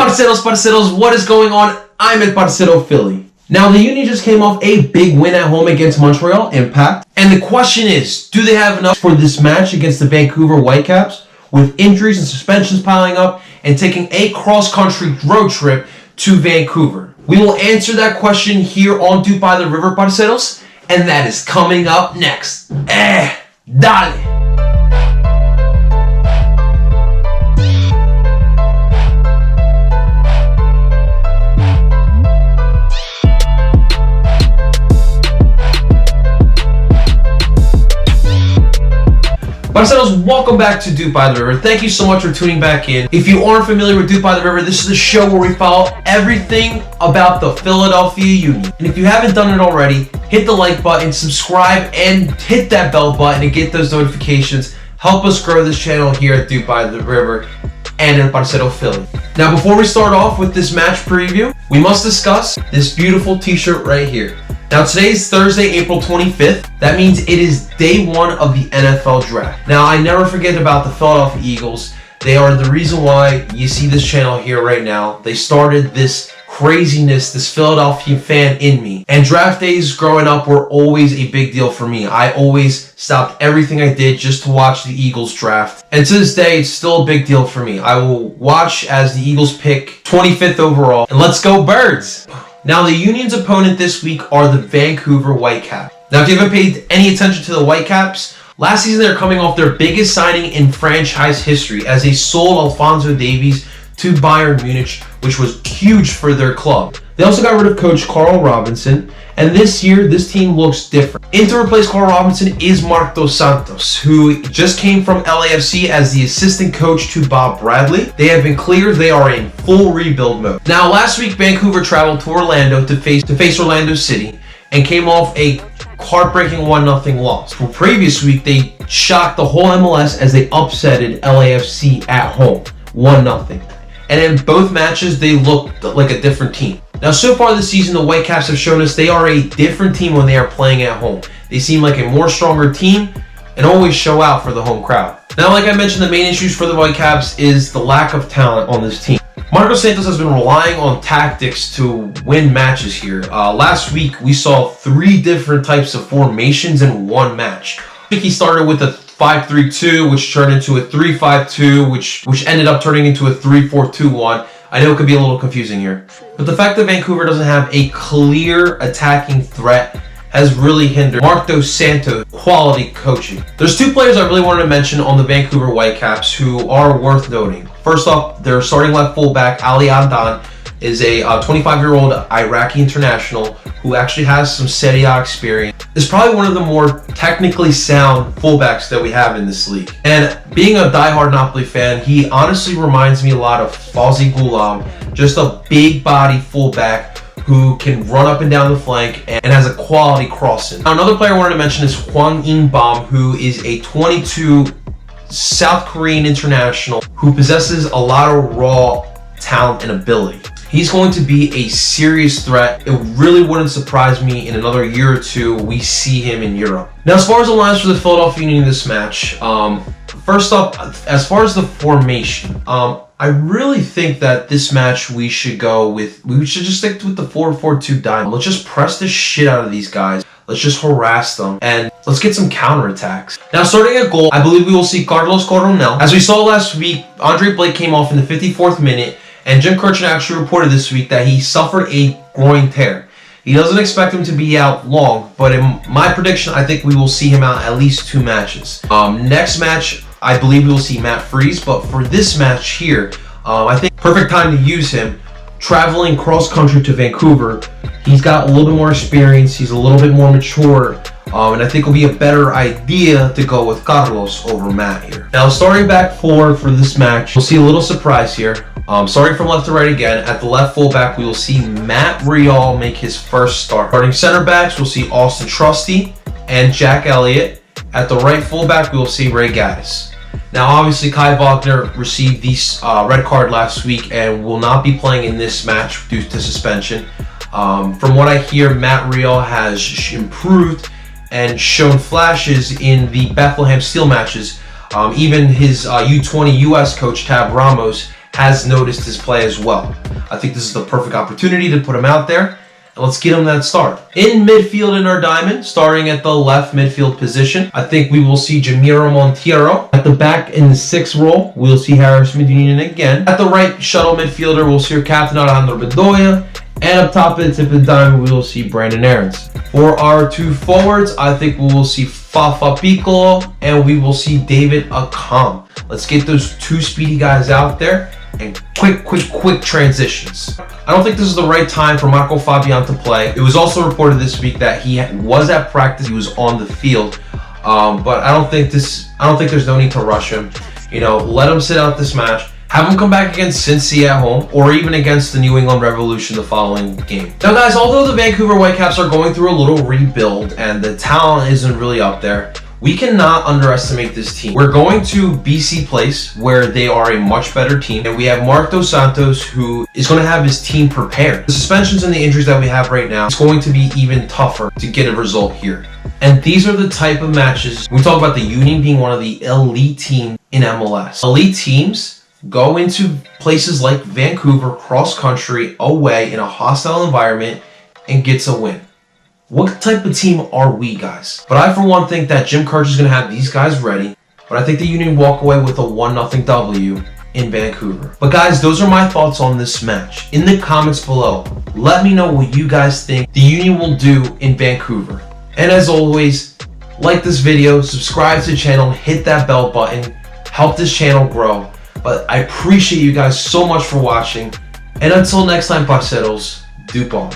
Parceros, what is going on? I'm at Parcero, Philly. Now, the Union just came off a big win at home against Montreal Impact. And the question is, do they have enough for this match against the Vancouver Whitecaps? With injuries and suspensions piling up and taking a cross-country road trip to Vancouver. We will answer that question here on DOOP By The River, Parceros. And that is coming up next. Dale! Parceros, welcome back to DOOP By The River. Thank you so much for tuning back in. If you aren't familiar with DOOP By The River, this is a show where we follow everything about the Philadelphia Union. And if you haven't done it already, hit the like button, subscribe, and hit that bell button to get those notifications. Help us grow this channel here at DOOP By The River and in Parcero, Philly. Now, before we start off with this match preview, we must discuss this beautiful t-shirt right here. Now, today is Thursday, April 25th. That means it is day one of the NFL draft. Now, I never forget about the Philadelphia Eagles. They are the reason why you see this channel here right now. They started this craziness, this Philadelphia fan in me. And draft days growing up were always a big deal for me. I always stopped everything I did just to watch the Eagles draft. And to this day, it's still a big deal for me. I will watch as the Eagles pick 25th overall. And let's go Birds! Now, the Union's opponent this week are the Vancouver Whitecaps. Now, if you haven't paid any attention to the Whitecaps, last season they're coming off their biggest signing in franchise history as they sold Alphonso Davies to Bayern Munich, which was huge for their club. They also got rid of coach Carl Robinson, and this year, this team looks different. In to replace Carl Robinson is Marc Dos Santos, who just came from LAFC as the assistant coach to Bob Bradley. They have been cleared. They are in full rebuild mode. Now, last week, Vancouver traveled to Orlando to face Orlando City and came off a heartbreaking 1-0 loss. The previous week, they shocked the whole MLS as they upsetted LAFC at home, 1-0. And in both matches, they looked like a different team. Now, so far this season, the Whitecaps have shown us they are a different team when they are playing at home. They seem like a more stronger team and always show out for the home crowd. Now, like I mentioned, the main issues for the Whitecaps is the lack of talent on this team. Marc Dos Santos has been relying on tactics to win matches here. Last week, we saw 3 different types of formations in one match. I think he started with a 5-3-2, which turned into a 3-5-2, which ended up turning into a 3-4-2-1. I know it could be a little confusing here. But the fact that Vancouver doesn't have a clear attacking threat has really hindered Marc Dos Santos' quality coaching. There's 2 players I really wanted to mention on the Vancouver Whitecaps who are worth noting. First off, their starting left fullback, Ali Adnan, is a 25-year-old Iraqi international who actually has some Serie A experience. Is probably one of the more technically sound fullbacks that we have in this league. And being a diehard Napoli fan, he honestly reminds me a lot of Fawzi Ghulam, just a big body fullback who can run up and down the flank and has a quality crossing. Now, another player I wanted to mention is Hwang In-bom, who is a 22 South Korean international who possesses a lot of raw talent and ability. He's going to be a serious threat. It really wouldn't surprise me in another year or 2 we see him in Europe. Now, as far as the lines for the Philadelphia Union in this match, first up, as far as the formation, I really think that this match we should just stick with the 4-4-2 diamond. Let's just press the shit out of these guys. Let's just harass them, and let's get some counterattacks. Now, starting at goal, I believe we will see Carlos Coronel. As we saw last week, Andre Blake came off in the 54th minute, and Jim Kirchner actually reported this week that he suffered a groin tear. He doesn't expect him to be out long, but in my prediction, I think we will see him out at least 2 matches. Next match, I believe we will see Matt Freese, but for this match here, I think perfect time to use him. Traveling cross-country to Vancouver, he's got a little bit more experience, he's a little bit more mature, and I think it'll be a better idea to go with Carlos over Matt here. Now, starting back 4 for this match, we'll see a little surprise here. Starting from left to right again, at the left fullback, we will see Matt Rial make his first start. Starting center backs, we'll see Austin Trusty and Jack Elliott. At the right fullback, we will see Ray Gaddis. Now, obviously, Kai Wagner received the red card last week and will not be playing in this match due to suspension. From what I hear, Matt Rial has improved and shown flashes in the Bethlehem Steel matches. Even his U20 US coach, Tab Ramos, has noticed his play as well. I think this is the perfect opportunity to put him out there. And let's get him that start. In midfield in our diamond, starting at the left midfield position, I think we will see Jamiro Monteiro. At the back in the 6th role, we'll see Harris Medina again. At the right shuttle midfielder, we'll see our captain Alejandro Bedoya. And up top at the tip of the diamond, we will see Brandon Aarons. For our 2 forwards, I think we will see Fafa Piccolo and we will see David Akam. Let's get those 2 speedy guys out there and quick transitions. I don't think this is the right time for Marco Fabian to play. It was also reported this week that he was at practice, he was on the field, but I don't think there's no need to rush him. You know, let him sit out this match. Have him come back against Cincy at home, or even against the New England Revolution the following game. Now guys, although the Vancouver Whitecaps are going through a little rebuild and the talent isn't really up there, we cannot underestimate this team. We're going to BC Place, where they are a much better team, and we have Mark Dos Santos, who is going to have his team prepared. The suspensions and the injuries that we have right now, it's going to be even tougher to get a result here. And these are the type of matches, we talk about the Union being one of the elite teams in MLS. Elite teams go into places like Vancouver, cross-country, away, in a hostile environment, and gets a win. What type of team are we, guys? But I, for one, think that Jim Kirch is going to have these guys ready. But I think the Union walk away with a 1-0 W in Vancouver. But guys, those are my thoughts on this match. In the comments below, let me know what you guys think the Union will do in Vancouver. And as always, like this video, subscribe to the channel, and hit that bell button. Help this channel grow. But I appreciate you guys so much for watching. And until next time, Parceros, DOOP on.